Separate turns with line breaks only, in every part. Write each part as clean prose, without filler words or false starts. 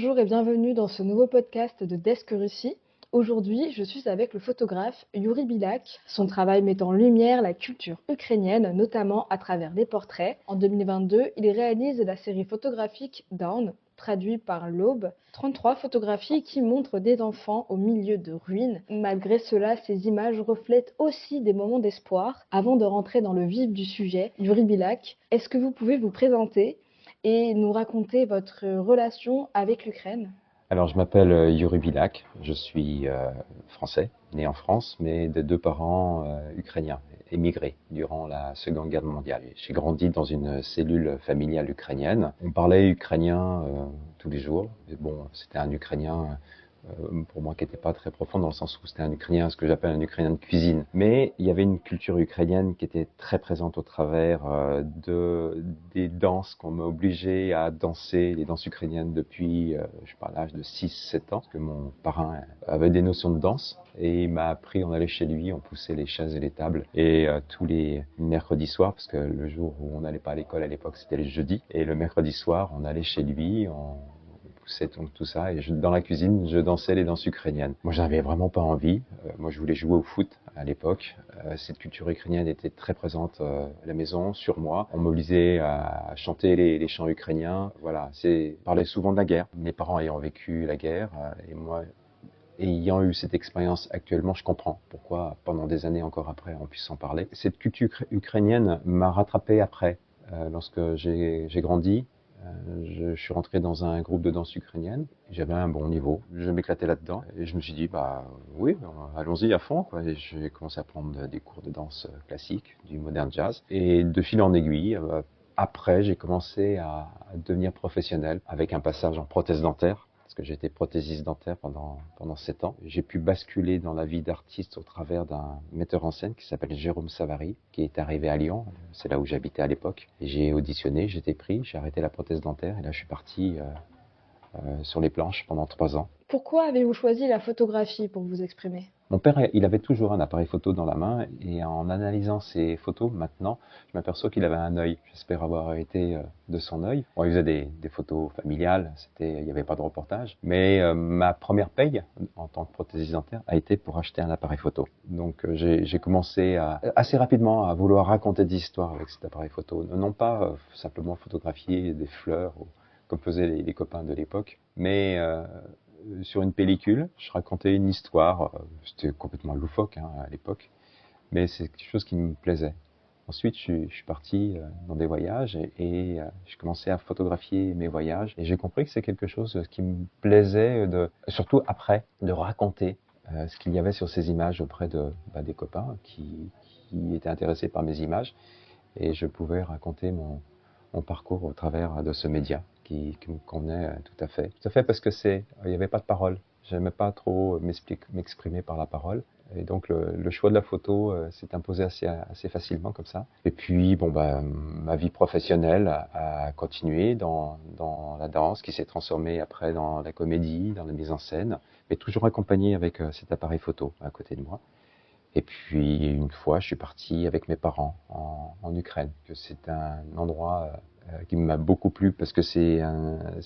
Bonjour et bienvenue dans ce nouveau podcast de Desk Russie. Aujourd'hui, je suis avec le photographe Yuri Bilak. Son travail met en lumière la culture ukrainienne, notamment à travers des portraits. En 2022, il réalise la série photographique Down, traduit par l'Aube, 33 photographies qui montrent des enfants au milieu de ruines. Malgré cela, ces images reflètent aussi des moments d'espoir. Avant de rentrer dans le vif du sujet, Yuri Bilak, est-ce que vous pouvez vous présenter et nous raconter votre relation avec l'Ukraine?
Alors, je m'appelle Yuri Bilak, je suis français, né en France, mais de deux parents ukrainiens, émigrés durant la Seconde Guerre mondiale. J'ai grandi dans une cellule familiale ukrainienne. On parlait ukrainien tous les jours, mais bon, c'était un ukrainien pour moi qui n'était pas très profond dans le sens où c'était un ukrainien, ce que j'appelle un ukrainien de cuisine. Mais il y avait une culture ukrainienne qui était très présente au travers des danses qu'on m'a obligé à danser, les danses ukrainiennes depuis, je sais pas, l'âge de 6-7 ans, parce que mon parrain avait des notions de danse et il m'a appris, on allait chez lui, on poussait les chaises et les tables et tous les mercredis soirs, parce que le jour où on n'allait pas à l'école à l'époque c'était le jeudi, et le mercredi soir on allait chez lui, c'est donc tout ça, et dans la cuisine, je dansais les danses ukrainiennes. Moi, j'avais vraiment pas envie. Moi, je voulais jouer au foot à l'époque. Cette culture ukrainienne était très présente à la maison, sur moi. On m'obligeait à chanter les chants ukrainiens. Voilà, parlait souvent de la guerre. Mes parents ayant vécu la guerre, et moi, ayant eu cette expérience actuellement, je comprends pourquoi, pendant des années encore après, on puisse en parler. Cette culture ukrainienne m'a rattrapé après, lorsque j'ai grandi. Je suis rentré dans un groupe de danse ukrainienne. J'avais un bon niveau. Je m'éclatais là-dedans. Et je me suis dit, bah oui, allons-y à fond, quoi. Et j'ai commencé à prendre des cours de danse classique, du modern jazz. Et de fil en aiguille, après, j'ai commencé à devenir professionnel avec un passage en prothèse dentaire. Parce que j'étais prothésiste dentaire pendant 7 ans. J'ai pu basculer dans la vie d'artiste au travers d'un metteur en scène qui s'appelle Jérôme Savary, qui est arrivé à Lyon. C'est là où j'habitais à l'époque. Et j'ai auditionné, j'étais pris, j'ai arrêté la prothèse dentaire et là je suis parti sur les planches pendant 3 ans.
Pourquoi avez-vous choisi la photographie pour vous exprimer?
Mon père, il avait toujours un appareil photo dans la main et en analysant ses photos maintenant, je m'aperçois qu'il avait un œil. J'espère avoir hérité de son œil. Bon, il faisait des photos familiales, il n'y avait pas de reportage. Mais ma première paye en tant que prothésiste dentaire a été pour acheter un appareil photo. Donc j'ai commencé assez rapidement à vouloir raconter des histoires avec cet appareil photo. Non pas simplement photographier des fleurs, comme faisaient les copains de l'époque, mais sur une pellicule, je racontais une histoire, c'était complètement loufoque à l'époque, mais c'est quelque chose qui me plaisait. Ensuite, je suis parti dans des voyages et je commençais à photographier mes voyages et j'ai compris que c'est quelque chose qui me plaisait, surtout après, de raconter ce qu'il y avait sur ces images auprès des copains qui étaient intéressés par mes images, et je pouvais raconter mon parcours au travers de ce média qui me convenait tout à fait. Tout à fait parce que il n'y avait pas de parole. J'aimais pas trop m'exprimer par la parole. Et donc le choix de la photo s'est imposé assez facilement comme ça. Et puis ma vie professionnelle a continué dans la danse, qui s'est transformée après dans la comédie, dans la mise en scène, mais toujours accompagné avec cet appareil photo à côté de moi. Et puis une fois, je suis parti avec mes parents en Ukraine. Que c'est un endroit qui m'a beaucoup plu parce que c'est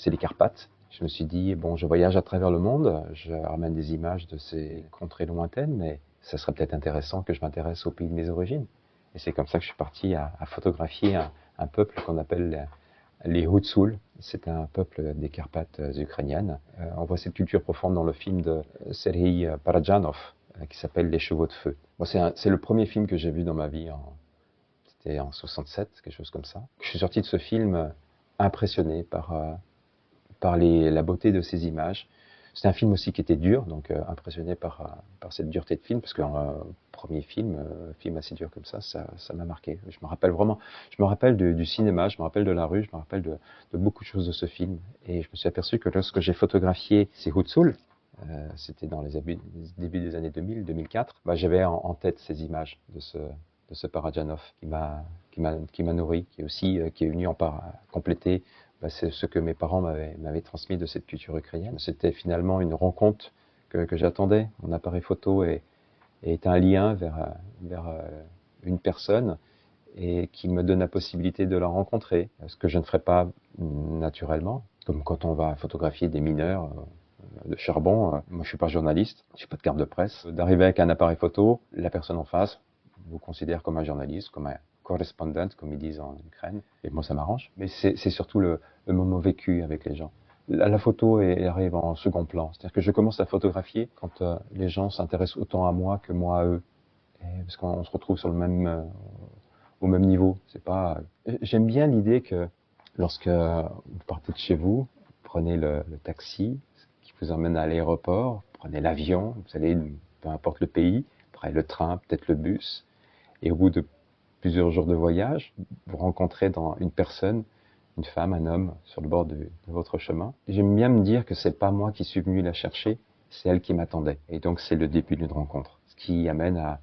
les Carpates. Je me suis dit, bon, je voyage à travers le monde, je ramène des images de ces contrées lointaines, mais ça serait peut-être intéressant que je m'intéresse au pays de mes origines. Et c'est comme ça que je suis parti à photographier un peuple qu'on appelle les Hutsul. C'est un peuple des Carpates ukrainiennes. On voit cette culture profonde dans le film de Serhiy Parajanov, qui s'appelle Les Chevaux de Feu. Moi, c'est le premier film que j'ai vu dans ma vie, c'était en 67, quelque chose comme ça. Je suis sorti de ce film impressionné par la beauté de ces images. C'est un film aussi qui était dur, donc impressionné par cette dureté de film, parce qu'un premier film assez dur comme ça m'a marqué. Je me rappelle vraiment, je me rappelle du cinéma, je me rappelle de la rue, je me rappelle de beaucoup de choses de ce film. Et je me suis aperçu que lorsque j'ai photographié ces Hutsul, c'était dans les débuts des années 2000-2004, j'avais en tête ces images de ce Parajanov qui m'a nourri, qui est venu compléter c'est ce que mes parents m'avaient transmis de cette culture ukrainienne. C'était finalement une rencontre que j'attendais. Mon appareil photo est un lien vers une personne et qui me donne la possibilité de la rencontrer, ce que je ne ferais pas naturellement. Comme quand on va photographier des mineurs de charbon. Moi, je suis pas journaliste, je suis pas de carte de presse. D'arriver avec un appareil photo, la personne en face vous considère comme un journaliste, comme un correspondent, comme ils disent en Ukraine. Et moi, ça m'arrange. Mais c'est surtout le moment vécu avec les gens. La photo arrive en second plan. C'est-à-dire que je commence à photographier quand les gens s'intéressent autant à moi que moi à eux. Parce qu'on se retrouve sur au même niveau. C'est pas. J'aime bien l'idée que lorsque vous partez de chez vous, prenez le taxi qui vous emmène à l'aéroport, prenez l'avion, vous allez peu importe le pays, prenez le train, peut-être le bus, et au bout de plusieurs jours de voyage, vous rencontrez dans une personne, une femme, un homme, sur le bord de votre chemin. J'aime bien me dire que c'est pas moi qui suis venu la chercher, c'est elle qui m'attendait. Et donc c'est le début d'une rencontre, ce qui amène à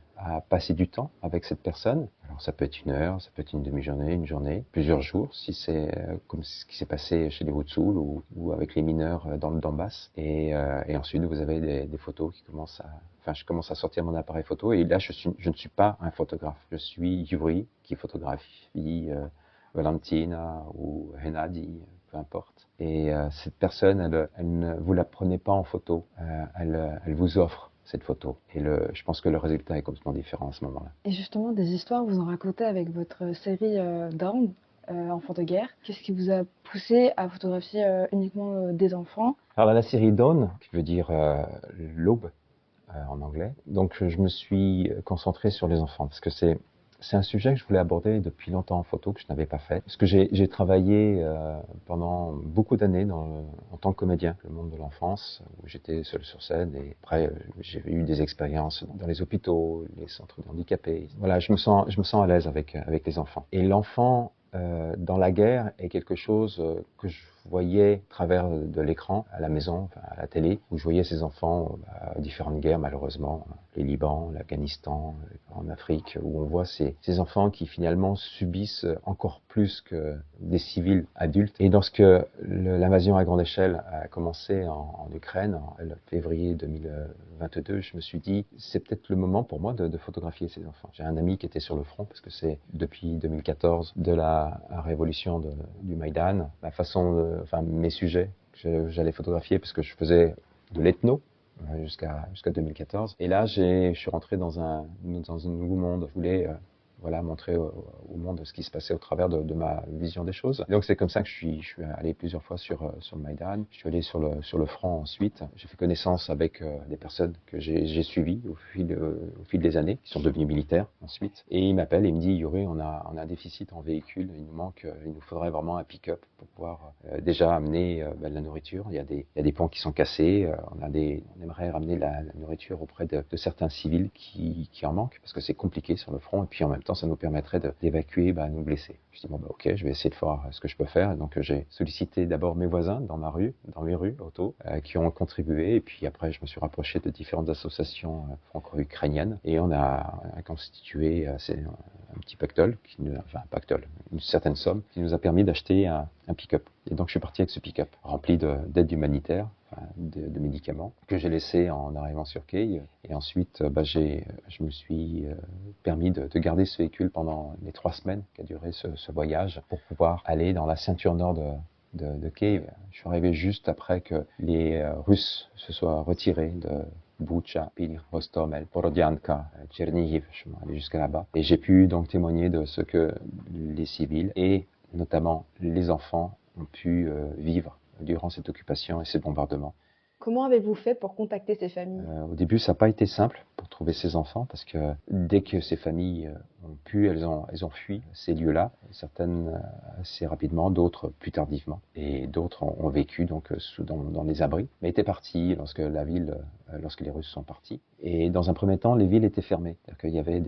passer du temps avec cette personne. Alors ça peut être une heure, ça peut être une demi-journée, une journée, plusieurs jours, si c'est comme ce qui s'est passé chez les Hutsul ou avec les mineurs dans le Donbass. Et ensuite vous avez des photos qui commencent à... Enfin, je commence à sortir mon appareil photo et là je ne suis pas un photographe. Je suis Yuri qui photographie Valentina ou Hennady, peu importe. Et cette personne, elle ne vous la prenez pas en photo, elle vous offre cette photo. Et je pense que le résultat est complètement différent à ce moment-là.
Et justement, des histoires, vous en racontez avec votre série Down, Enfants de guerre. Qu'est-ce qui vous a poussé à photographier uniquement des enfants?
Alors la série Dawn, qui veut dire l'aube en anglais, donc je me suis concentré sur les enfants, parce que c'est un sujet que je voulais aborder depuis longtemps en photo, que je n'avais pas fait. Parce que j'ai travaillé pendant beaucoup d'années en tant que comédien, le monde de l'enfance, où j'étais seul sur scène. Et après, j'ai eu des expériences dans les hôpitaux, les centres de handicapés. Voilà, je me sens à l'aise avec les enfants. Et l'enfant dans la guerre est quelque chose que je voyais à travers de l'écran, à la maison, enfin, à la télé, où je voyais ces enfants à différentes guerres, malheureusement, les Liban, l'Afghanistan, en Afrique, où on voit ces enfants qui finalement subissent encore plus que des civils adultes. Et lorsque l'invasion à grande échelle a commencé en Ukraine, en février 2022, je me suis dit, c'est peut-être le moment pour moi de photographier ces enfants. J'ai un ami qui était sur le front, parce que c'est depuis 2014 de la révolution du Maïdan, la façon enfin mes sujets que j'allais photographier, parce que je faisais de l'ethno jusqu'à 2014. Et là, je suis rentré dans un nouveau monde. Je voulais voilà, montrer au monde ce qui se passait au travers de ma vision des choses. Et donc c'est comme ça que je suis allé plusieurs fois sur le Maïdan. Je suis allé sur le front ensuite. J'ai fait connaissance avec des personnes que j'ai suivies au fil des années, qui sont devenues militaires ensuite. Et il m'appelle et il me dit, Yuri, on a un déficit en véhicule, il nous faudrait vraiment un pick-up pour pouvoir déjà amener de la nourriture. Il y a des ponts qui sont cassés. On aimerait ramener la nourriture auprès de certains civils qui en manquent, parce que c'est compliqué sur le front. Et puis en même temps, ça nous permettrait d'évacuer nos blessés. Je dis bon ok, je vais essayer de faire ce que je peux faire. Et donc j'ai sollicité d'abord mes voisins dans mes rues auto, qui ont contribué. Et puis après, je me suis rapproché de différentes associations franco-ukrainiennes et on a constitué un petit pactole, un pactole, une certaine somme qui nous a permis d'acheter un pick-up. Et donc je suis parti avec ce pick-up rempli d'aide humanitaire, de médicaments que j'ai laissé en arrivant sur Kiev. Et ensuite, je me suis permis de garder ce véhicule pendant les 3 semaines qu'a duré ce voyage pour pouvoir aller dans la ceinture nord de Kiev. Je suis arrivé juste après que les Russes se soient retirés de Butcha, Pilch, Hostomel, Borodianka, Tchernihiv, je suis allé jusqu'à là-bas. Et j'ai pu donc témoigner de ce que les civils et notamment les enfants ont pu vivre durant cette occupation et ces bombardements.
Comment avez-vous fait pour contacter ces familles?
Au début, ça n'a pas été simple pour trouver ces enfants, parce que dès que ces familles ont pu, elles ont fui ces lieux-là, certaines assez rapidement, d'autres plus tardivement, et d'autres ont vécu donc dans les abris, mais étaient partis lorsque les Russes sont partis. Et dans un premier temps, les villes étaient fermées, c'est-à-dire qu'il y avait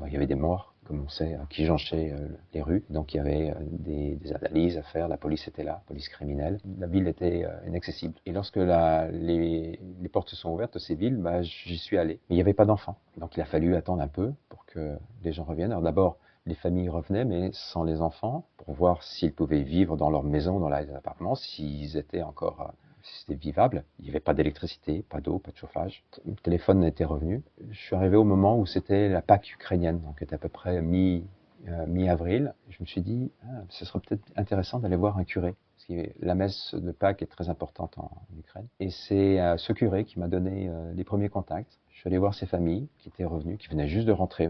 il y avait des morts, comme on sait, qui jonchaient les rues. Donc il y avait des analyses à faire, la police était là, police criminelle. La ville était inaccessible. Et lorsque les portes se sont ouvertes de ces villes, j'y suis allé. Mais il n'y avait pas d'enfants. Donc il a fallu attendre un peu pour que les gens reviennent. Alors d'abord, les familles revenaient, mais sans les enfants, pour voir s'ils pouvaient vivre dans leur maison, dans les appartements, s'ils étaient encore... si c'était vivable. Il n'y avait pas d'électricité, pas d'eau, pas de chauffage. Le téléphone était revenu. Je suis arrivé au moment où c'était la Pâque ukrainienne, donc c'était à peu près mi-avril. Je me suis dit, ce serait peut-être intéressant d'aller voir un curé. Parce que la messe de Pâques est très importante en Ukraine. Et c'est ce curé qui m'a donné les premiers contacts. Je suis allé voir ces familles qui étaient revenues, qui venaient juste de rentrer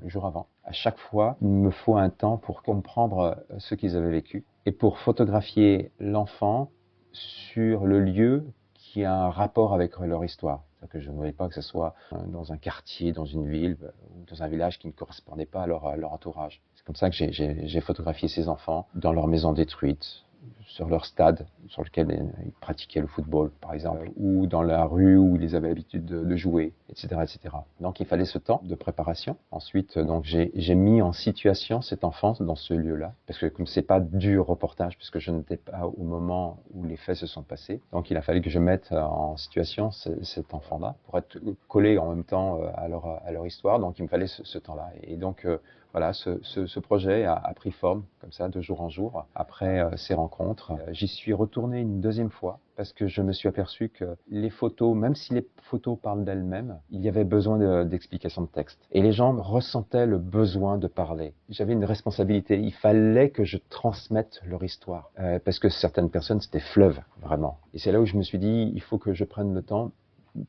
le jour avant. À chaque fois, il me faut un temps pour comprendre ce qu'ils avaient vécu et pour photographier l'enfant sur le lieu qui a un rapport avec leur histoire. C'est-à-dire que je ne voulais pas que ce soit dans un quartier, dans une ville ou dans un village qui ne correspondait pas à leur entourage. C'est comme ça que j'ai photographié ces enfants dans leur maison détruite, sur leur stade sur lequel ils pratiquaient le football, par exemple, ou dans la rue où ils avaient l'habitude de jouer, etc., etc. Donc il fallait ce temps de préparation. Ensuite, donc j'ai mis en situation cette enfance dans ce lieu-là, parce que comme c'est pas du reportage, puisque je n'étais pas au moment où les faits se sont passés, donc il a fallu que je mette en situation cet enfant-là pour être collé en même temps à leur histoire. Donc il me fallait ce temps-là. Et donc voilà, ce projet a pris forme comme ça, de jour en jour. Après ces rencontres, j'y suis retourné une deuxième fois parce que je me suis aperçu que les photos, même si les photos parlent d'elles-mêmes, il y avait besoin d'explications de texte. Et les gens ressentaient le besoin de parler. J'avais une responsabilité. Il fallait que je transmette leur histoire parce que certaines personnes, c'était fleuve, vraiment. Et c'est là où je me suis dit, il faut que je prenne le temps,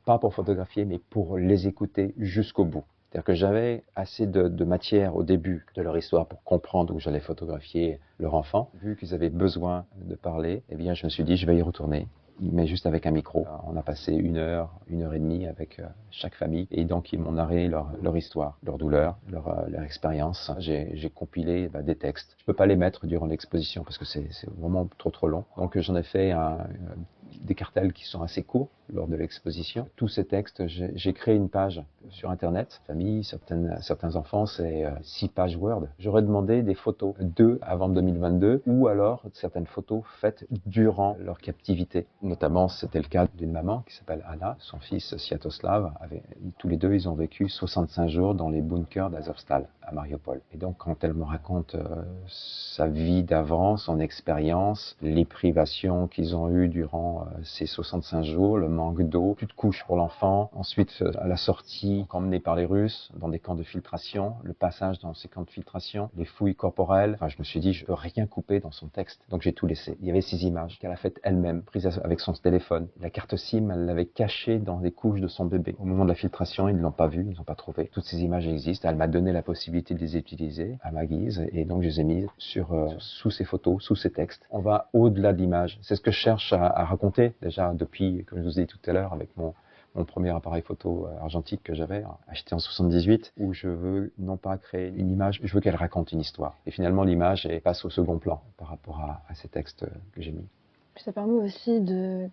pas pour photographier, mais pour les écouter jusqu'au bout. C'est-à-dire que j'avais assez de matière au début de leur histoire pour comprendre où j'allais photographier leur enfant. Vu qu'ils avaient besoin de parler, eh bien, je me suis dit, je vais y retourner. Mais juste avec un micro. On a passé 1 heure et demie avec chaque famille. Et donc, ils m'ont narré leur histoire, leur douleur, leur expérience. J'ai compilé des textes. Je peux pas les mettre durant l'exposition parce que c'est vraiment trop long. Donc, j'en ai fait des cartels qui sont assez courts lors de l'exposition. Tous ces textes, j'ai créé une page sur Internet. Famille, certains enfants, c'est 6 pages Word. J'aurais demandé des photos d'eux avant 2022 ou alors certaines photos faites durant leur captivité. Notamment, c'était le cas d'une maman qui s'appelle Anna. Son fils, Sviatoslav, tous les deux, ils ont vécu 65 jours dans les bunkers d'Azovstal, à Mariupol. Et donc, quand elle me raconte sa vie d'avant, son expérience, les privations qu'ils ont eues durant ces 65 jours, le manque d'eau, plus de couches pour l'enfant. Ensuite, à la sortie, emmenés par les Russes dans des camps de filtration, le passage dans ces camps de filtration, les fouilles corporelles. Enfin, je me suis dit, je peux rien couper dans son texte. Donc, j'ai tout laissé. Il y avait ces images qu'elle a faites elle-même, prises avec son téléphone. La carte SIM, elle l'avait cachée dans les couches de son bébé. Au moment de la filtration, ils ne l'ont pas vue, ils ne l'ont pas trouvée. Toutes ces images existent. Elle m'a donné la possibilité de les utiliser à ma guise. Et donc, je les ai mises sous ces photos, sous ces textes. On va au-delà de l'image. C'est ce que je cherche à raconter déjà depuis, comme je vous ai dit tout à l'heure, avec mon premier appareil photo argentique que j'avais acheté en 78, où je veux non pas créer une image, je veux qu'elle raconte une histoire. Et finalement, l'image passe au second plan par rapport à ces textes que j'ai mis.
Ça permet aussi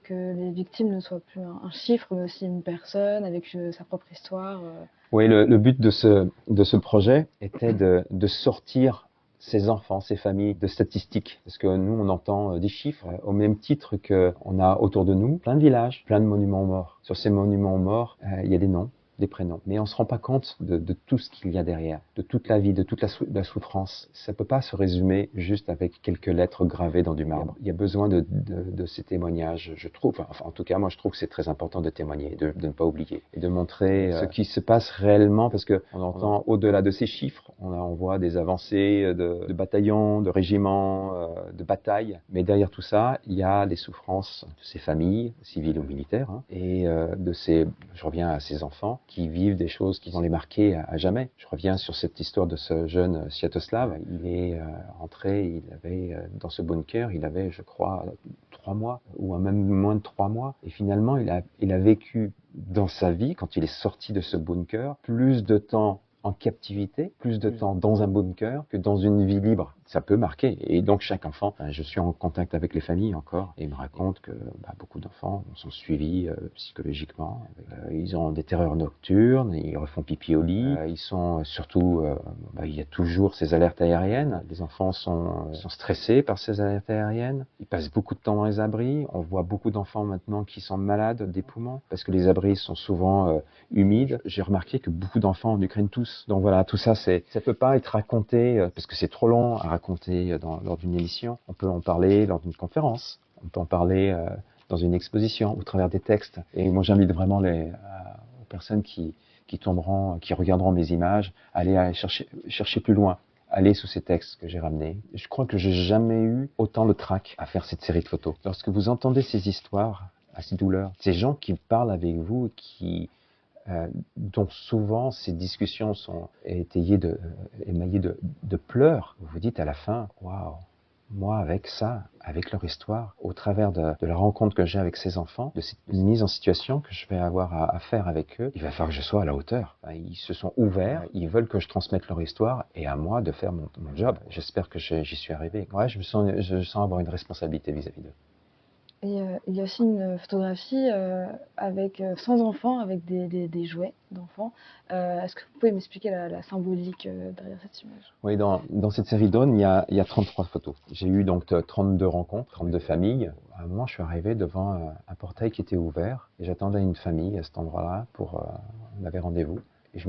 que les victimes ne soient plus un chiffre, mais aussi une personne avec sa propre histoire.
Oui, le but de ce projet était de sortir ces enfants, ces familles de statistiques. Parce que nous, on entend des chiffres au même titre qu'on a autour de nous plein de villages, plein de monuments aux morts. Sur ces monuments aux morts, il y a des noms, des prénoms. Mais on se rend pas compte de tout ce qu'il y a derrière, de toute la vie, de toute la souffrance. Ça peut pas se résumer juste avec quelques lettres gravées dans du marbre. Il y a besoin de ces témoignages, je trouve. Enfin, en tout cas, moi, je trouve que c'est très important de témoigner, de ne pas oublier et de montrer ce qui se passe réellement, parce que on entend au-delà de ces chiffres, on voit des avancées de bataillons, de régiments, de batailles. Mais derrière tout ça, il y a des souffrances de ces familles, civiles ou militaires, et je reviens à ces enfants qui vivent des choses qui vont les marquer à jamais. Je reviens sur cette histoire de ce jeune Sviatoslav. Il est entré, dans ce bunker, il avait, je crois, 3 mois, ou même moins de 3 mois. Et finalement, il a vécu dans sa vie, quand il est sorti de ce bunker, plus de temps en captivité, plus de temps dans un bunker que dans une vie libre. Ça peut marquer. Et donc chaque enfant, je suis en contact avec les familles encore, et ils me racontent que beaucoup d'enfants sont suivis psychologiquement. Ils ont des terreurs nocturnes, ils refont pipi au lit, ils sont surtout, il y a toujours ces alertes aériennes. Les enfants sont stressés par ces alertes aériennes. Ils passent beaucoup de temps dans les abris. On voit beaucoup d'enfants maintenant qui sont malades des poumons, parce que les abris sont souvent humides. J'ai remarqué que beaucoup d'enfants en Ukraine toussent. Donc voilà, tout ça, ça peut pas être raconté, parce que c'est trop long à raconter lors d'une émission. On peut en parler lors d'une conférence, on peut en parler dans une exposition, au travers des textes. Et moi, j'invite vraiment aux personnes qui regarderont mes images, à aller chercher plus loin, aller sous ces textes que j'ai ramenés. Je crois que j'ai jamais eu autant le trac à faire cette série de photos. Lorsque vous entendez ces histoires, à ces douleurs, ces gens qui parlent avec vous, dont souvent ces discussions sont émaillées de pleurs, vous vous dites à la fin, waouh, moi avec ça, avec leur histoire, au travers de la rencontre que j'ai avec ces enfants, de cette mise en situation que je vais avoir à faire avec eux, il va falloir que je sois à la hauteur. Ils se sont ouverts, ils veulent que je transmette leur histoire et à moi de faire mon job. J'espère que j'y suis arrivé. Ouais, je sens avoir une responsabilité vis-à-vis d'eux.
Et il y a aussi une photographie avec sans enfants, avec des jouets d'enfants. Est-ce que vous pouvez m'expliquer la symbolique derrière cette image?
Oui, dans cette série d'Aune, il y a 33 photos. J'ai eu donc 32 rencontres, 32 familles. À un moment, je suis arrivé devant un portail qui était ouvert et j'attendais une famille à cet endroit-là on avait rendez-vous. Et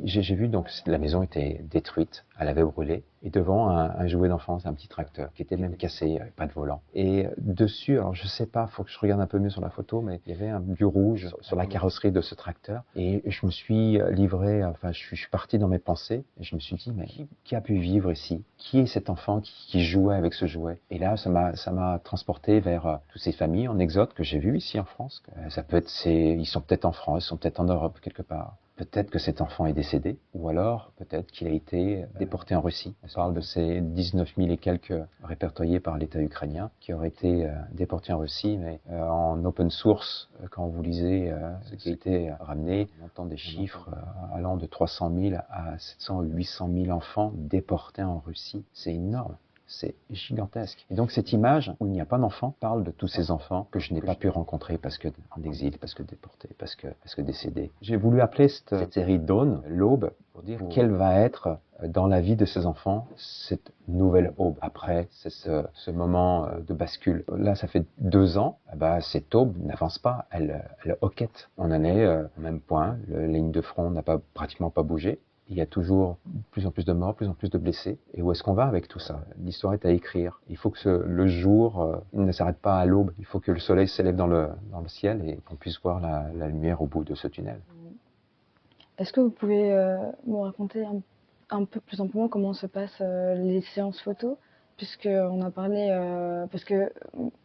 j'ai vu donc la maison était détruite, elle avait brûlé. Et devant un jouet d'enfance, un petit tracteur qui était même cassé, pas de volant. Et dessus, alors je sais pas, faut que je regarde un peu mieux sur la photo, mais il y avait un but rouge sur la carrosserie de ce tracteur. Et je me suis livré, enfin je suis parti dans mes pensées et je me suis dit, mais qui a pu vivre ici? Qui est cet enfant qui jouait avec ce jouet? Et là, ça m'a transporté vers toutes ces familles en exode que j'ai vues ici en France. Ça peut être, ils sont peut-être en France, ils sont peut-être en Europe quelque part. Peut-être que cet enfant est décédé, ou alors peut-être qu'il a été déporté en Russie. On parle de ces 19 000 et quelques répertoriés par l'État ukrainien qui auraient été déportés en Russie, mais en open source, quand vous lisez ce qui a été ramené, on entend des chiffres allant de 300 000 à 700 ou 800 000 enfants déportés en Russie. C'est énorme. C'est gigantesque. Et donc cette image où il n'y a pas d'enfants parle de tous ces enfants que je n'ai pas pu rencontrer parce que en exil, parce que déportés, parce que décédés. J'ai voulu appeler cette série Dawn, l'aube, pour dire quelle va être dans la vie de ces enfants cette nouvelle aube. Après, c'est ce moment de bascule. Là, ça fait 2 ans, cette aube n'avance pas, elle hoquette. On en est au même point, la ligne de front n'a pratiquement pas bougé. Il y a toujours de plus en plus de morts, de plus en plus de blessés. Et où est-ce qu'on va avec tout ça? L'histoire est à écrire. Il faut que le jour ne s'arrête pas à l'aube. Il faut que le soleil s'élève dans le ciel et qu'on puisse voir la lumière au bout de ce tunnel.
Est-ce que vous pouvez me raconter un peu plus amplement comment se passent les séances photos? Puisqu'on a parlé, parce que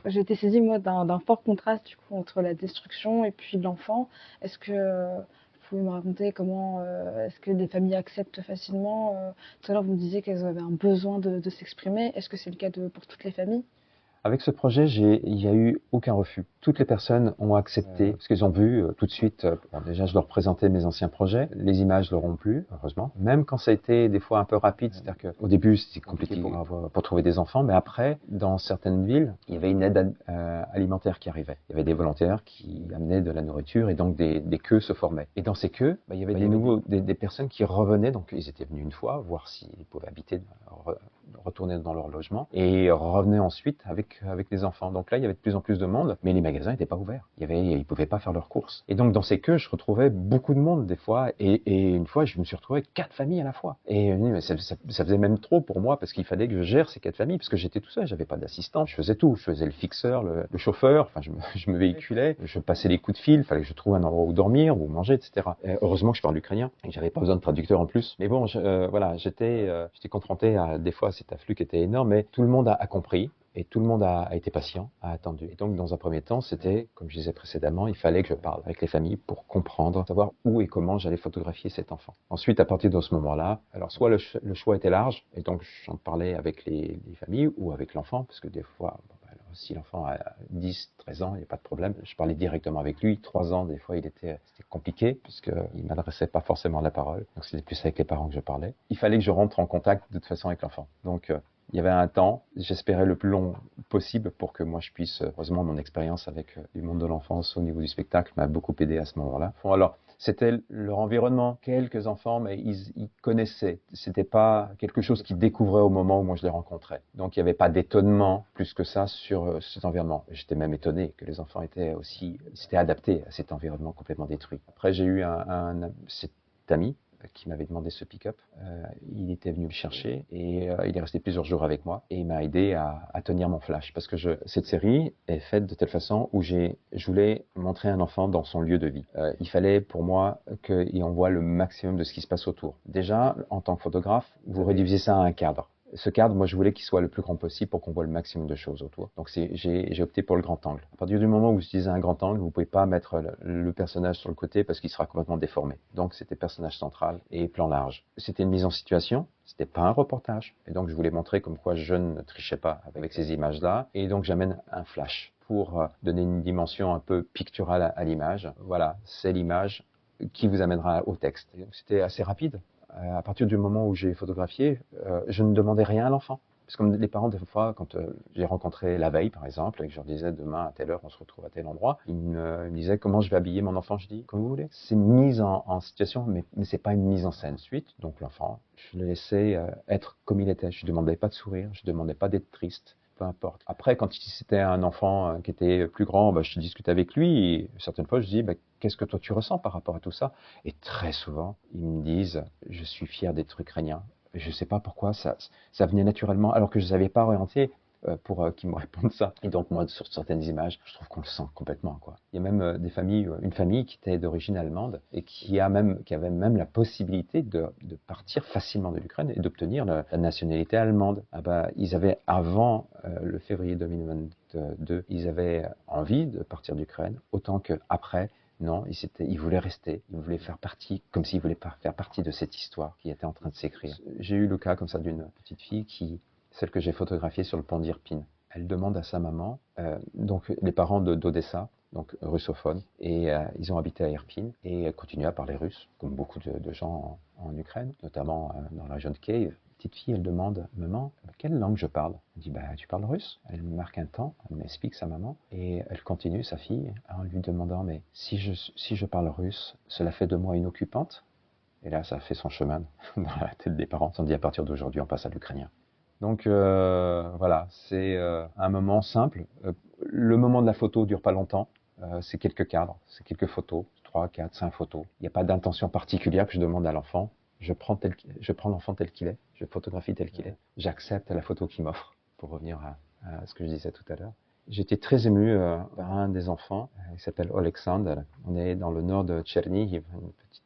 j'ai été saisie moi d'un fort contraste du coup entre la destruction et puis l'enfant. Est-ce que vous pouvez me raconter comment est-ce que les familles acceptent facilement? Tout à l'heure vous me disiez qu'elles avaient un besoin de s'exprimer. Est-ce que c'est le cas pour toutes les familles?
Avec ce projet, il n'y a eu aucun refus. Toutes les personnes ont accepté, parce qu'elles ont vu tout de suite, déjà je leur présentais mes anciens projets, les images leur ont plu, heureusement. Même quand ça a été des fois un peu rapide, c'est-à-dire qu'au début c'était compliqué pour trouver des enfants, mais après, dans certaines villes, il y avait une aide alimentaire qui arrivait. Il y avait des volontaires qui amenaient de la nourriture et donc des queues se formaient. Et dans ces queues, il y avait des personnes qui revenaient, donc ils étaient venus une fois, voir s'ils pouvaient habiter, retourner dans leur logement et revenaient ensuite avec les enfants. Donc là, il y avait de plus en plus de monde, mais les magasins n'étaient pas ouverts. Ils pouvaient pas faire leurs courses. Et donc dans ces queues, je retrouvais beaucoup de monde des fois. Et une fois, je me suis retrouvé avec 4 familles à la fois. Et mais ça faisait même trop pour moi parce qu'il fallait que je gère ces 4 familles parce que j'étais tout seul, j'avais pas d'assistant. Je faisais tout. Je faisais le fixeur, le chauffeur. Enfin, je me véhiculais. Je passais les coups de fil. Il fallait que je trouve un endroit où dormir, où manger, etc. Heureusement que je parle ukrainien et j'avais pas besoin de traducteur en plus. Mais bon, voilà, j'étais confronté à des fois cet afflux qui était énorme, mais tout le monde a compris. Et tout le monde a été patient, a attendu. Et donc, dans un premier temps, c'était, comme je disais précédemment, il fallait que je parle avec les familles pour comprendre, savoir où et comment j'allais photographier cet enfant. Ensuite, à partir de ce moment-là, alors soit le choix était large, et donc j'en parlais avec les familles ou avec l'enfant, parce que des fois, si l'enfant a 10, 13 ans, il n'y a pas de problème. Je parlais directement avec lui. 3 ans, des fois, c'était compliqué, puisqu'il ne m'adressait pas forcément la parole. Donc, c'était plus avec les parents que je parlais. Il fallait que je rentre en contact de toute façon avec l'enfant. Donc, il y avait un temps, j'espérais le plus long possible pour que moi je puisse, heureusement mon expérience avec du monde de l'enfance au niveau du spectacle m'a beaucoup aidé à ce moment-là. Bon, alors, c'était leur environnement, quelques enfants, mais ils connaissaient. C'était pas quelque chose qu'ils découvraient au moment où moi je les rencontrais. Donc il n'y avait pas d'étonnement plus que ça sur cet environnement. J'étais même étonné que les enfants s'étaient adaptés à cet environnement complètement détruit. Après j'ai eu cet ami qui m'avait demandé ce pick-up. Il était venu le chercher et il est resté plusieurs jours avec moi et il m'a aidé à tenir mon flash parce que cette série est faite de telle façon où je voulais montrer un enfant dans son lieu de vie. Il fallait pour moi qu'on voit le maximum de ce qui se passe autour. Déjà, en tant que photographe, vous réduisez ça à un cadre. Ce cadre, moi, je voulais qu'il soit le plus grand possible pour qu'on voit le maximum de choses autour. Donc, j'ai opté pour le grand angle. À partir du moment où vous utilisez un grand angle, vous pouvez pas mettre le personnage sur le côté parce qu'il sera complètement déformé. Donc, c'était personnage central et plan large. C'était une mise en situation. C'était pas un reportage. Et donc, je voulais montrer comme quoi je ne trichais pas avec ces images-là. Et donc, j'amène un flash pour donner une dimension un peu picturale à l'image. Voilà, c'est l'image qui vous amènera au texte. Et donc, c'était assez rapide. À partir du moment où j'ai photographié, je ne demandais rien à l'enfant. Parce que les parents, des fois, quand j'ai rencontré la veille, par exemple, et que je leur disais demain à telle heure, on se retrouve à tel endroit, ils me disaient comment je vais habiller mon enfant. Je dis comme vous voulez. C'est une mise en situation, mais c'est pas une mise en scène. Ensuite, donc l'enfant, je le laissais être comme il était. Je ne demandais pas de sourire, je ne demandais pas d'être triste. Peu importe. Après, quand c'était un enfant qui était plus grand, je discutais avec lui. Et certaines fois, je dis, qu'est-ce que toi tu ressens par rapport à tout ça? Et très souvent, ils me disent, je suis fier d'être ukrainien. Je ne sais pas pourquoi, ça venait naturellement, alors que je ne savais pas orienter pour qu'ils me répondent ça. Et donc, moi, sur certaines images, je trouve qu'on le sent complètement, quoi. Il y a même des familles, une famille qui était d'origine allemande et qui avait même la possibilité de partir facilement de l'Ukraine et d'obtenir la nationalité allemande. Ils avaient, avant le février 2022, ils avaient envie de partir d'Ukraine, autant qu'après. Non, ils voulaient rester, ils voulaient faire partie, comme s'ils voulaient faire partie de cette histoire qui était en train de s'écrire. J'ai eu le cas comme ça d'une petite fille celle que j'ai photographiée sur le pont d'Irpin. Elle demande à sa maman, donc les parents d'Odessa, donc russophones, et ils ont habité à Irpin et elle continuait à parler russe, comme beaucoup de gens en Ukraine, notamment dans la région de Kiev. Petite fille, elle demande, maman, quelle langue je parle? Elle dit, tu parles russe? Elle marque un temps, elle m'explique sa maman, et elle continue, sa fille, en lui demandant, mais si je parle russe, cela fait de moi une occupante? Et là, ça a fait son chemin dans la tête des parents. Ils ont dit, à partir d'aujourd'hui, on passe à l'ukrainien. Donc voilà, c'est un moment simple. Le moment de la photo dure pas longtemps. C'est quelques cadres, c'est quelques photos, 3, 4, 5 photos. Il n'y a pas d'intention particulière que je demande à l'enfant. Je prends l'enfant tel qu'il est, je photographie tel qu'il est. J'accepte la photo qu'il m'offre, pour revenir à ce que je disais tout à l'heure. J'étais très ému par un des enfants, il s'appelle Alexandre. On est dans le nord de Tchernihiv,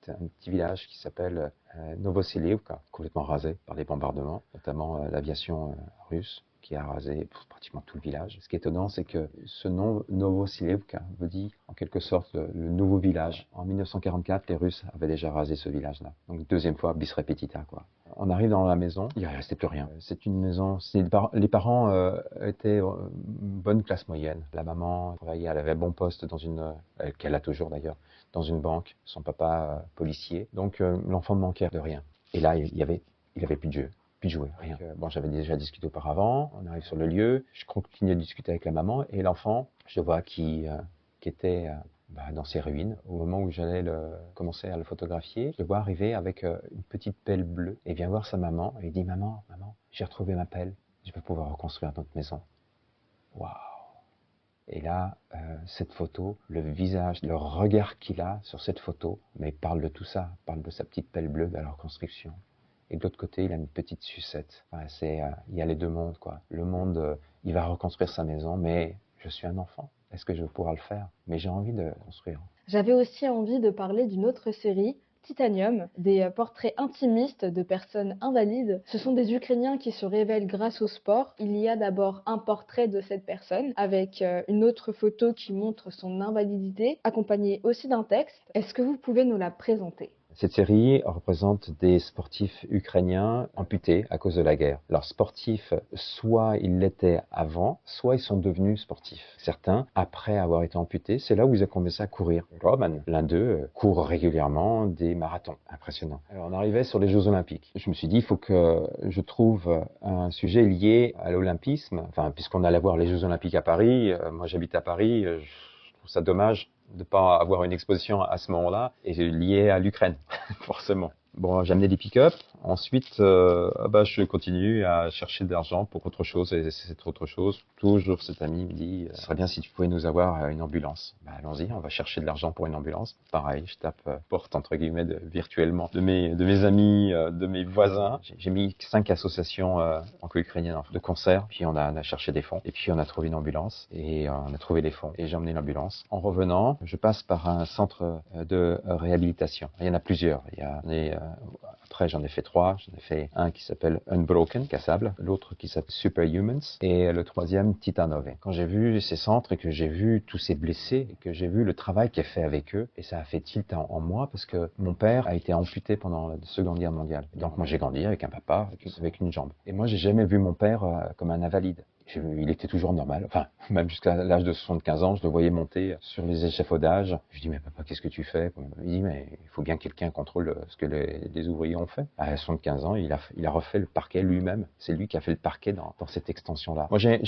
un petit village qui s'appelle Novosilivka, complètement rasé par les bombardements, notamment l'aviation russe qui a rasé pratiquement tout le village. Ce qui est étonnant, c'est que ce nom Novosilivka veut dire en quelque sorte le nouveau village. En 1944, les Russes avaient déjà rasé ce village-là. Donc deuxième fois, bis repetita, quoi. On arrive dans la maison, il ne restait plus rien. C'est une maison, les parents étaient bonne classe moyenne. La maman travaillait, elle avait bon poste dans qu'elle a toujours d'ailleurs, dans une banque. Son papa policier. Donc l'enfant ne manquait de rien. Et là, il avait plus de jeu. Plus de jouer, rien. J'avais déjà discuté auparavant, on arrive sur le lieu, je continue de discuter avec la maman, et l'enfant, je vois qui était dans ses ruines. Au moment où j'allais commencer à le photographier, je le vois arriver avec une petite pelle bleue, et vient voir sa maman, et il dit, maman, j'ai retrouvé ma pelle, je vais pouvoir reconstruire notre maison. Waouh! Et là, cette photo, le visage, le regard qu'il a sur cette photo, mais il parle de tout ça, il parle de sa petite pelle bleue, de la reconstruction. Et de l'autre côté, il a une petite sucette. Il y a les deux mondes, quoi. Le monde, il va reconstruire sa maison, mais je suis un enfant. Est-ce que je vais pouvoir le faire? Mais j'ai envie de construire.
J'avais aussi envie de parler d'une autre série, Titanium, des portraits intimistes de personnes invalides. Ce sont des Ukrainiens qui se révèlent grâce au sport. Il y a d'abord un portrait de cette personne avec une autre photo qui montre son invalidité, accompagnée aussi d'un texte. Est-ce que vous pouvez nous la présenter?
Cette série représente des sportifs ukrainiens amputés à cause de la guerre. Leurs sportifs, soit ils l'étaient avant, soit ils sont devenus sportifs. Certains, après avoir été amputés, c'est là où ils ont commencé à courir. Roman, l'un d'eux, court régulièrement des marathons. Impressionnant. Alors on arrivait sur les Jeux Olympiques. Je me suis dit, il faut que je trouve un sujet lié à l'olympisme. Enfin, puisqu'on allait voir les Jeux Olympiques à Paris, moi j'habite à Paris, je trouve ça dommage de ne pas avoir une exposition à ce moment-là et liée à l'Ukraine, forcément. Bon, j'ai amené des pick-up. Ensuite, je continue à chercher de l'argent pour autre chose. Et c'est autre chose. Toujours cet ami me dit, ce serait bien si tu pouvais nous avoir une ambulance. Allons-y, on va chercher de l'argent pour une ambulance. Pareil, je tape porte entre guillemets virtuellement de mes amis, de mes voisins. J'ai mis 5 associations franco-ukrainiennes de concert. Puis on a cherché des fonds. Et puis on a trouvé une ambulance et on a trouvé les fonds. Et j'ai emmené l'ambulance. En revenant, je passe par un centre de réhabilitation. Il y en a plusieurs. Après, j'en ai fait 3. J'en ai fait un qui s'appelle Unbroken, cassable, l'autre qui s'appelle Superhumans, et le troisième Titanove. Quand j'ai vu ces centres et que j'ai vu tous ces blessés, et que j'ai vu le travail qui est fait avec eux, et ça a fait tilt en moi parce que mon père a été amputé pendant la Seconde Guerre mondiale. Donc moi, j'ai grandi avec un papa, avec une jambe. Et moi, j'ai jamais vu mon père comme un invalide. Il était toujours normal. Enfin, même jusqu'à l'âge de 75 ans, je le voyais monter sur les échafaudages. Je lui dis, mais papa, qu'est-ce que tu fais? Il dit, mais il faut bien que quelqu'un contrôle ce que les ouvriers ont fait. À 75 ans, il a refait le parquet lui-même. C'est lui qui a fait le parquet dans cette extension-là. Moi, j'ai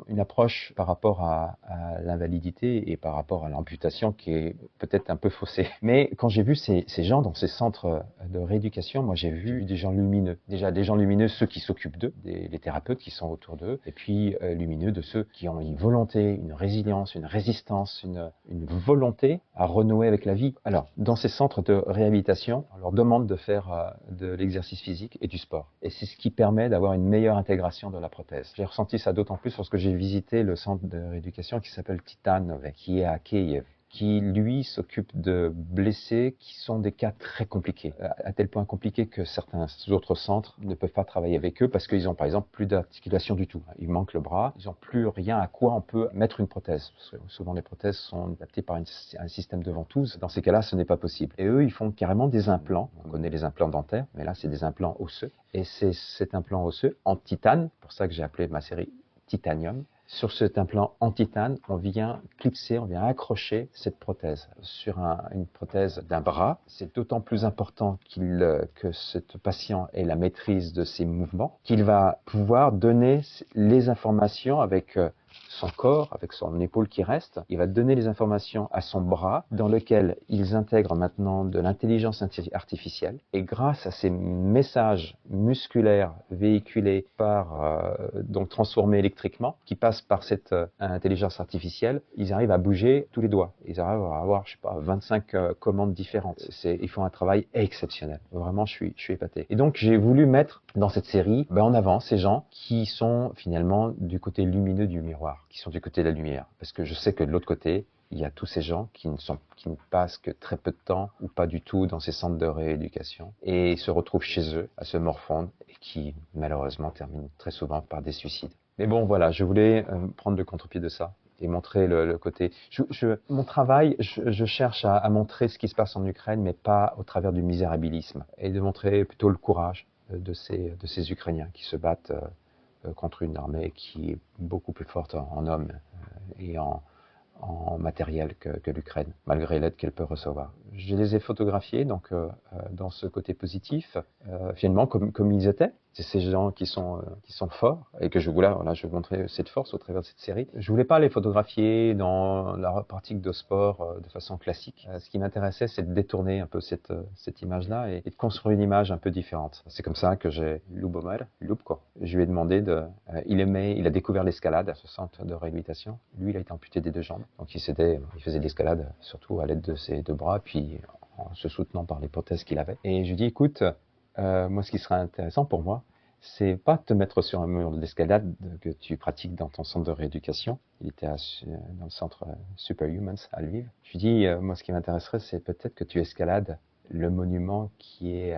une approche par rapport à l'invalidité et par rapport à l'amputation qui est peut-être un peu faussée. Mais quand j'ai vu ces gens dans ces centres de rééducation, moi, j'ai vu des gens lumineux. Déjà, des gens lumineux, ceux qui s'occupent d'eux, les thérapeutes qui sont autour d'eux, et puis lumineux de ceux qui ont une volonté, une résilience, une résistance, une volonté à renouer avec la vie. Alors, dans ces centres de réhabilitation, on leur demande de faire de l'exercice physique et du sport. Et c'est ce qui permet d'avoir une meilleure intégration de la prothèse. J'ai ressenti ça d'autant plus lorsque j'ai visité le centre de rééducation qui s'appelle Titanove, qui est à Kiev, qui, lui, s'occupe de blessés qui sont des cas très compliqués, à tel point compliqués que certains autres centres ne peuvent pas travailler avec eux parce qu'ils ont, par exemple, plus d'articulation du tout. Il manque le bras, ils n'ont plus rien à quoi on peut mettre une prothèse. Parce que souvent, les prothèses sont adaptées par un système de ventouse. Dans ces cas-là, ce n'est pas possible. Et eux, ils font carrément des implants. On connaît les implants dentaires, mais là, c'est des implants osseux. Et c'est cet implant osseux en titane, pour ça que j'ai appelé ma série Titanium. Sur cet implant en titane, on vient clipser, on vient accrocher cette prothèse sur une prothèse d'un bras. C'est d'autant plus important que ce patient ait la maîtrise de ses mouvements, qu'il va pouvoir donner les informations avec son corps, avec son épaule qui reste. Il va donner les informations à son bras, dans lequel ils intègrent maintenant de l'intelligence artificielle. Et grâce à ces messages musculaires véhiculés donc transformés électriquement, qui passent par cette intelligence artificielle, ils arrivent à bouger tous les doigts. Ils arrivent à avoir, 25 commandes différentes. Ils font un travail exceptionnel. Vraiment, je suis épaté. Et donc, j'ai voulu mettre dans cette série en avant ces gens qui sont finalement du côté lumineux du miroir, qui sont du côté de la lumière. Parce que je sais que de l'autre côté, il y a tous ces gens qui ne passent que très peu de temps ou pas du tout dans ces centres de rééducation et se retrouvent chez eux à se morfondre et qui malheureusement terminent très souvent par des suicides. Mais bon, voilà, je voulais prendre le contre-pied de ça et montrer le côté. Mon travail, je cherche à montrer ce qui se passe en Ukraine, mais pas au travers du misérabilisme, et de montrer plutôt le courage de ces Ukrainiens qui se battent contre une armée qui est beaucoup plus forte en hommes et en matériel que l'Ukraine, malgré l'aide qu'elle peut recevoir. Je les ai photographiés donc dans ce côté positif, finalement comme ils étaient. C'est ces gens qui sont forts et que je voulais montrer cette force au travers de cette série. Je voulais pas les photographier dans la pratique de sport de façon classique. Ce qui m'intéressait, c'est de détourner un peu cette image-là et de construire une image un peu différente. C'est comme ça que j'ai Lubomir, je lui ai demandé il a découvert l'escalade à ce centre de réhabilitation. Lui, il a été amputé des 2 jambes. Donc il faisait de l'escalade surtout à l'aide de ses 2 bras, puis en se soutenant par les prothèses qu'il avait. Et je lui ai dit, écoute, moi, ce qui serait intéressant pour moi, c'est pas de te mettre sur un mur d'escalade que tu pratiques dans ton centre de rééducation. Il était dans le centre Superhumans à Lviv. Je lui dis, moi, ce qui m'intéresserait, c'est peut-être que tu escalades le monument qui est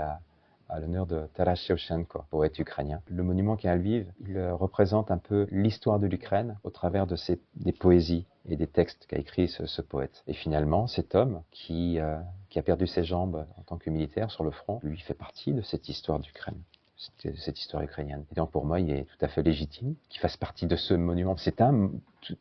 à l'honneur de Taras Shevchenko, poète ukrainien. Le monument qui est à Lviv, il représente un peu l'histoire de l'Ukraine au travers des poésies et des textes qu'a écrit ce poète. Et finalement, cet homme qui a perdu ses jambes en tant que militaire sur le front, lui fait partie de cette histoire d'Ukraine, cette histoire ukrainienne. Et donc pour moi, il est tout à fait légitime qu'il fasse partie de ce monument.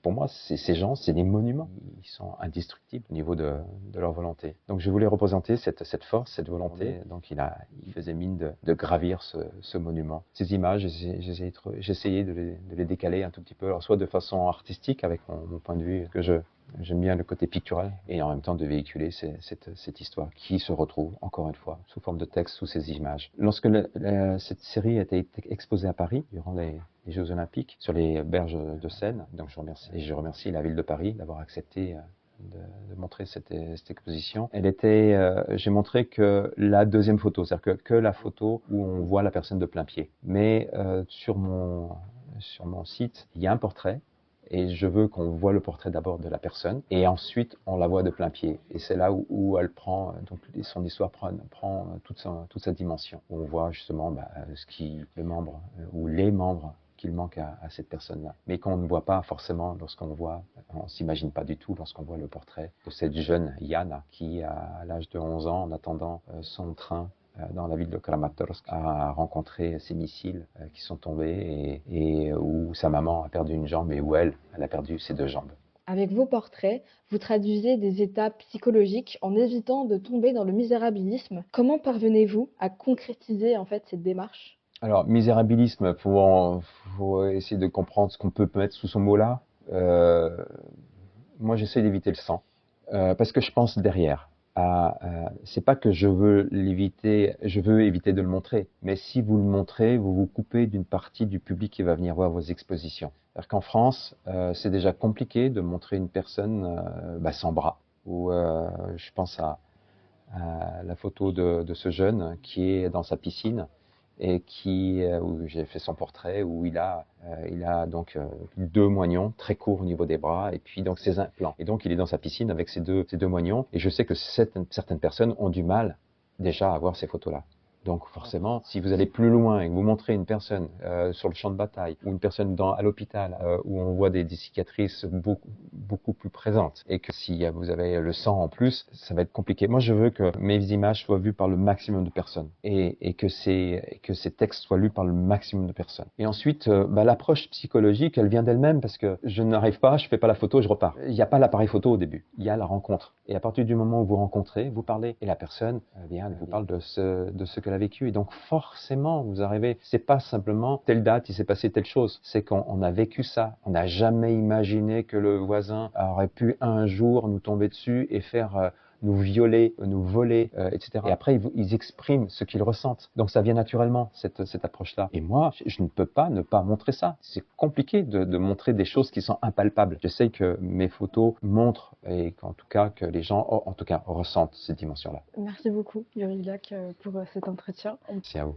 Pour moi, ces gens, c'est des monuments. Ils sont indestructibles au niveau de leur volonté. Donc je voulais représenter cette force, cette volonté. Donc il faisait mine de gravir ce monument. Ces images, j'ai essayé de les décaler un tout petit peu, alors soit de façon artistique avec mon point de vue que je J'aime bien le côté pictural et en même temps de véhiculer cette histoire qui se retrouve, encore une fois, sous forme de texte, sous ces images. Lorsque cette série a été exposée à Paris, durant les Jeux Olympiques, sur les berges de Seine, donc je remercie la ville de Paris d'avoir accepté de montrer cette exposition. J'ai montré que la deuxième photo, c'est-à-dire que la photo où on voit la personne de plein pied. Mais sur mon site, il y a un portrait. Et je veux qu'on voit le portrait d'abord de la personne et ensuite on la voit de plein pied. Et c'est là où elle prend, donc son histoire prend toute sa dimension. Où on voit justement le membre ou les membres qu'il manque à cette personne-là. Mais qu'on ne voit pas forcément on s'imagine pas du tout lorsqu'on voit le portrait de cette jeune Yana qui, à l'âge de 11 ans, en attendant son train, dans la ville de Kramatorsk, a rencontré ces missiles qui sont tombés et où sa maman a perdu une jambe et où elle a perdu ses 2 jambes.
Avec vos portraits, vous traduisez des états psychologiques en évitant de tomber dans le misérabilisme. Comment parvenez-vous à concrétiser en fait cette démarche?
Alors, misérabilisme, faut essayer de comprendre ce qu'on peut mettre sous ce mot-là. Moi, j'essaie d'éviter le sang parce que je pense derrière. C'est pas que je veux l'éviter, je veux éviter de le montrer, mais si vous le montrez, vous vous coupez d'une partie du public qui va venir voir vos expositions. C'est-à-dire qu'en France, c'est déjà compliqué de montrer une personne sans bras. Ou je pense à la photo de ce jeune qui est dans sa piscine et où j'ai fait son portrait, où il a donc 2 moignons très courts au niveau des bras et puis donc ses implants. Et donc il est dans sa piscine avec ces deux moignons et je sais que certaines personnes ont du mal déjà à voir ces photos-là. Donc forcément, si vous allez plus loin et que vous montrez une personne sur le champ de bataille ou une personne à l'hôpital où on voit des cicatrices beaucoup plus présentes et que si vous avez le sang en plus, ça va être compliqué. Moi, je veux que mes images soient vues par le maximum de personnes et que ces textes soient lus par le maximum de personnes. Et ensuite, l'approche psychologique, elle vient d'elle-même parce que je n'arrive pas, je fais pas la photo, je repars. Il n'y a pas l'appareil photo au début, il y a la rencontre. Et à partir du moment où vous rencontrez, vous parlez et la personne elle vous parle de ce qu'elle a vécu. Et donc forcément, vous arrivez, c'est pas simplement telle date, il s'est passé telle chose, c'est qu'on a vécu ça. On n'a jamais imaginé que le voisin aurait pu un jour nous tomber dessus et faire nous violer, nous voler, etc. Et après, ils expriment ce qu'ils ressentent. Donc ça vient naturellement, cette approche-là. Et moi, je ne peux pas ne pas montrer ça. C'est compliqué de montrer des choses qui sont impalpables. J'essaie que mes photos montrent et qu'en tout cas, que les gens, en tout cas, ressentent cette dimension-là.
Merci beaucoup, Yuri Bilak, pour cet entretien.
Merci à vous.